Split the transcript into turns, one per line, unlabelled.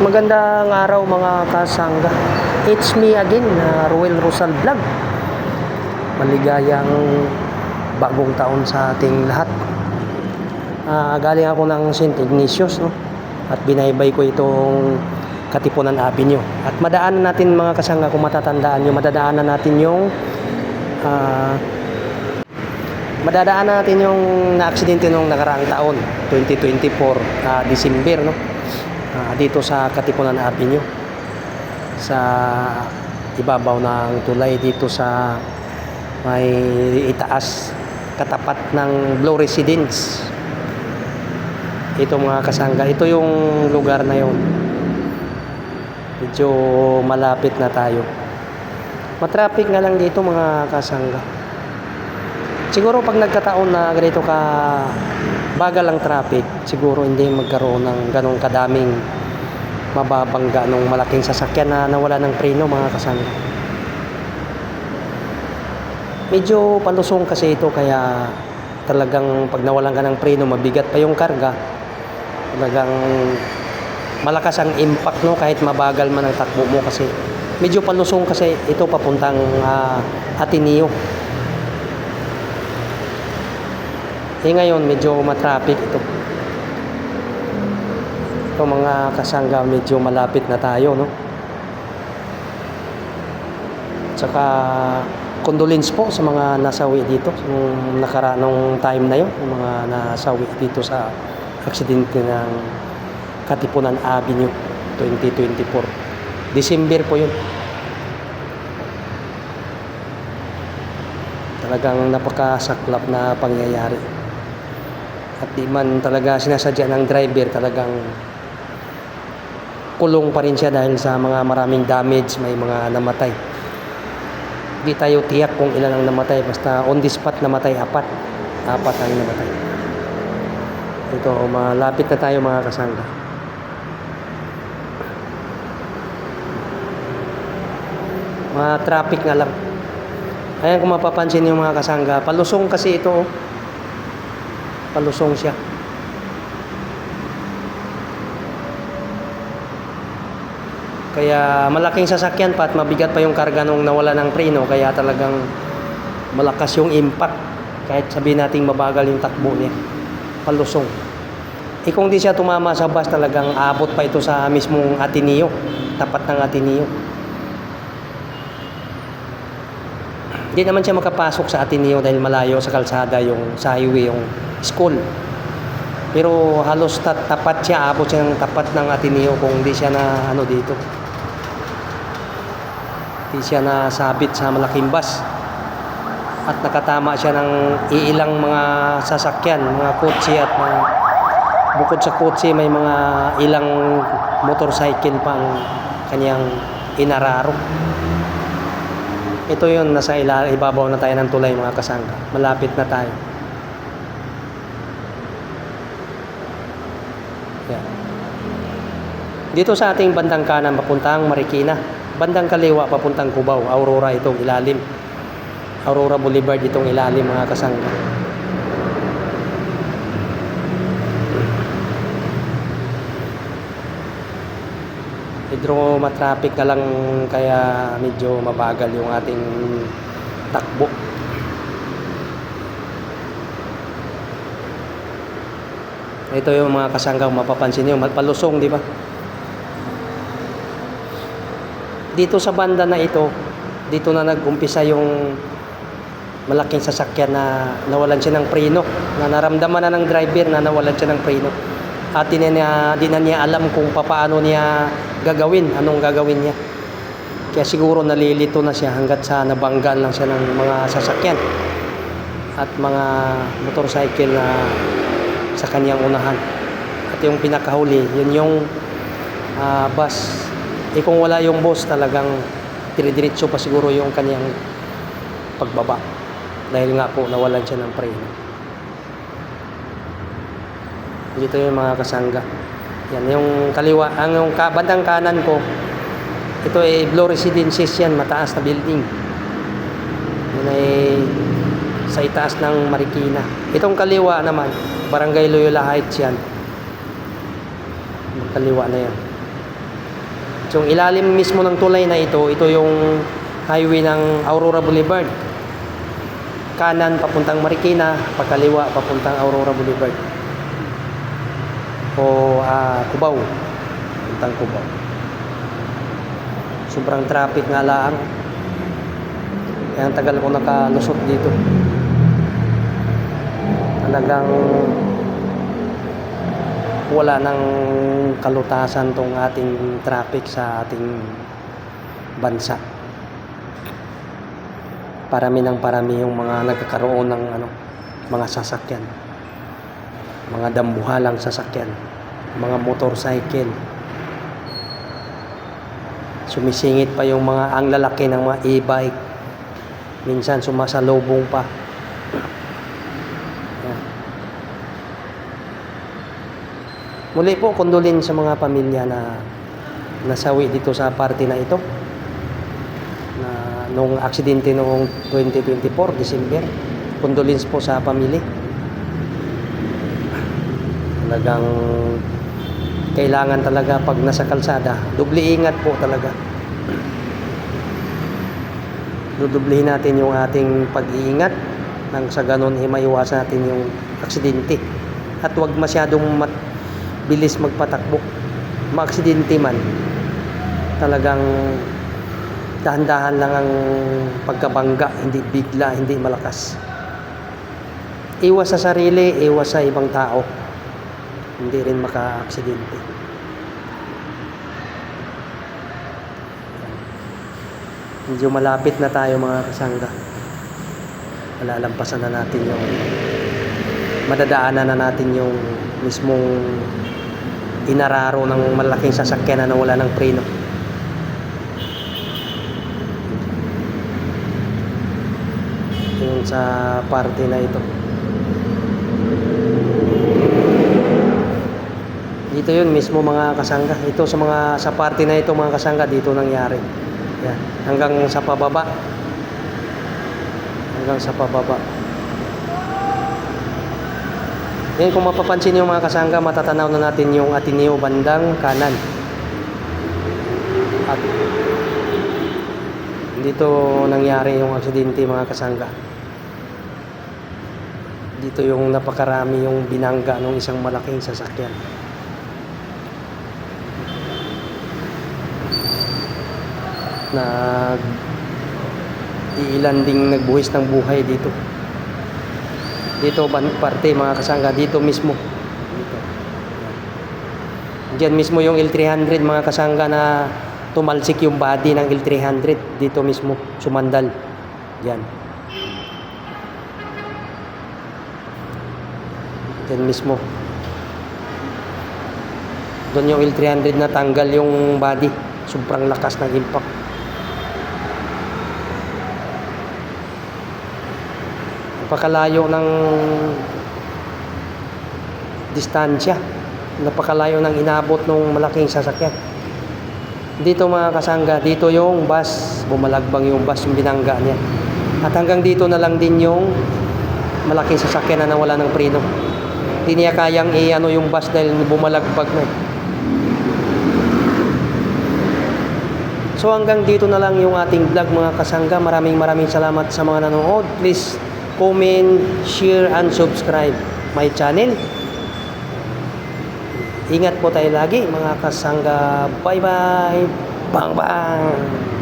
Magandang araw mga kasangga. It's me again, Ruel Rosal Vlog. Maligayang bagong taon sa ating lahat. Galing ako ng St. Ignatius, no? At binaybay ko itong Katipunan Avenue. At madaanan natin mga kasangga, kung matatandaan nyo, madadaanan natin yung na-aksidente nung nakaraang taon, 2024, December, no? Dito sa Katipunan Avenue, sa ibabaw ng tulay, dito sa may itaas, katapat ng Blue Residence. Ito mga kasangga, ito yung lugar na yun. Medyo malapit na tayo. Matraffic nga lang dito mga kasangga. Siguro pag nagkataon na ganito ka bagal ang traffic, siguro hindi magkaroon ng ganong kadaming mababangga nung malaking sasakyan na nawala ng preno mga kasangga. Medyo palusong kasi ito, kaya talagang pag nawalan ka ng preno, mabigat pa yung karga, talagang malakas ang impact, no, kahit mabagal man ang takbo mo, kasi medyo palusong kasi ito papuntang Ateneo. Ngayon medyo matraffic ito. Ito mga kasangga, medyo malapit na tayo, no? Tsaka condolence po sa mga nasawi dito nung nung time na yun, yung mga nasawi dito sa aksidente ng Katipunan Avenue 2024. December po yun. Talagang napakasaklap na pangyayari. At di man talaga sinasadya ng driver, talagang kulong pa rin siya dahil sa mga maraming damage, may mga namatay. Di tayo tiyak kung ilan ang namatay, basta on the spot namatay apat ang namatay. Ito, malapit na tayo mga kasangga. Mga traffic nga lang. Ayan, kung mapapansin yung mga kasangga, palusong kasi ito, oh. Palusong siya. Kaya malaking sasakyan pa at mabigat pa yung karga nung nawala ng preno, kaya talagang malakas yung impact. Kahit sabihin nating mabagal yung takbo niya, palusong. Kung di siya tumama sa bus, talagang abot pa ito sa mismong Ateneo, tapat ng Ateneo. Hindi naman siya makapasok sa Ateneo dahil malayo sa kalsada, yung sa highway, yung school. Pero halos tapat siya, abot siya ng tapat ng Ateneo kung hindi siya na dito. Hindi siya nasabit sa malaking bus. At nakatama siya ng iilang mga sasakyan, mga kotse, at bukod sa kotse, may mga ilang motorcycle pa ang kanyang inararo. Ito yun, nasa ibabaw na tayo ng tulay mga kasangga. Malapit na tayo. Yan. Dito sa ating bandang kanan, papuntang Marikina. Bandang kaliwa, papuntang Cubao. Aurora itong ilalim. Aurora Boulevard itong ilalim mga kasangga. Medyo matraffic na lang, kaya medyo mabagal yung ating takbo. Ito yung mga kasangga, mapapansin nyo, palusong, di ba? Dito sa banda na ito, dito na nag-umpisa yung malaking sasakyan na nawalan siya ng preno, na naramdaman na ng driver na nawalan siya ng preno. At di na niya alam kung paano niya gagawin, anong gagawin niya. Kaya siguro nalilito na siya hanggat sa nabanggaan lang siya ng mga sasakyan at mga motorcycle na sa kanyang unahan. At yung pinakahuli, yun yung bus. Kung wala yung bus, talagang dire-diretso pa siguro yung kanyang pagbaba. Dahil nga po nawalan siya ng preno. Dito yung mga kasangga. Yan yung kaliwa, yung bandang kanan ko, ito ay Blue Residences yan, mataas na building. Yan ay sa itaas ng Marikina. Itong kaliwa naman, Barangay Loyola Heights yan. Kaliwa na yan. Yung ilalim mismo ng tulay na ito yung highway ng Aurora Boulevard. Kanan papuntang Marikina, pagkaliwa papuntang Aurora Boulevard. O Cubao, papuntang Cubao. Sobrang traffic nga lang. Kaya ang tagal ko nakalusot dito. Talagang wala nang kalutasan tong ating traffic sa ating bansa. Parami ng parami yung mga nagkakaroon ng mga sasakyan. Mga dambuhalang sasakyan, mga motorcycle. Sumisingit pa yung ang lalaki ng mga e-bike. Minsan sumasalubong pa. Yan. Muli po, kondolin sa mga pamilya na nasawi dito sa party na ito. Na nung aksidente noong 2024, December. Condolence po sa pamilya. Talagang kailangan talaga pag nasa kalsada, doble ingat po talaga. Dudublehin natin yung ating pag-iingat nang sa ganun maiwasan natin yung aksidente. At huwag masyadong bilis magpatakbo. Ma-aksidente man, talagang dahan-dahan lang ang pagkabangga, hindi bigla, hindi malakas. Iwas sa sarili, iwas sa ibang tao. Hindi rin maka-aksidente. Medyo malapit na tayo mga kasangga. Malalampasan na natin madadaanan na natin yung mismong inararo ng malaking sasakyan na wala ng preno. Yung sa party na ito. Dito yun mismo mga kasangga. Ito sa party na ito mga kasangga, dito nangyari. Yan. Hanggang sa pababa. Hanggang sa pababa. Yan, kung mapapansin nyo mga kasangga, matatanaw na natin yung Ateneo bandang kanan. At dito nangyari yung aksidente mga kasangga. Dito yung napakarami yung binangga ng isang malaking sasakyan. Iilan ding nagbuhis ng buhay dito. Dito parte mga kasangga, dito mismo. Dito. Diyan mismo yung L300 mga kasangga na tumalsik yung body ng L300. Dito mismo, sumandal. Diyan. Diyan mismo. Doon yung L300 na tanggal yung body. Sobrang lakas ng impact. Napakalayo ng distansya. Napakalayo ng inabot ng malaking sasakyan. Dito mga kasangga, dito yung bus. Bumalagbang yung bus, yung binangga niya. At hanggang dito na lang din yung malaking sasakyan na nawala ng preno. Hindi niya kayang yung bus dahil bumalagbag na. So hanggang dito na lang yung ating vlog mga kasangga. Maraming salamat sa mga nanonood. Please comment, share, and subscribe my channel. Ingat po tayo lagi mga kasangga. Bye bye. Bang bang.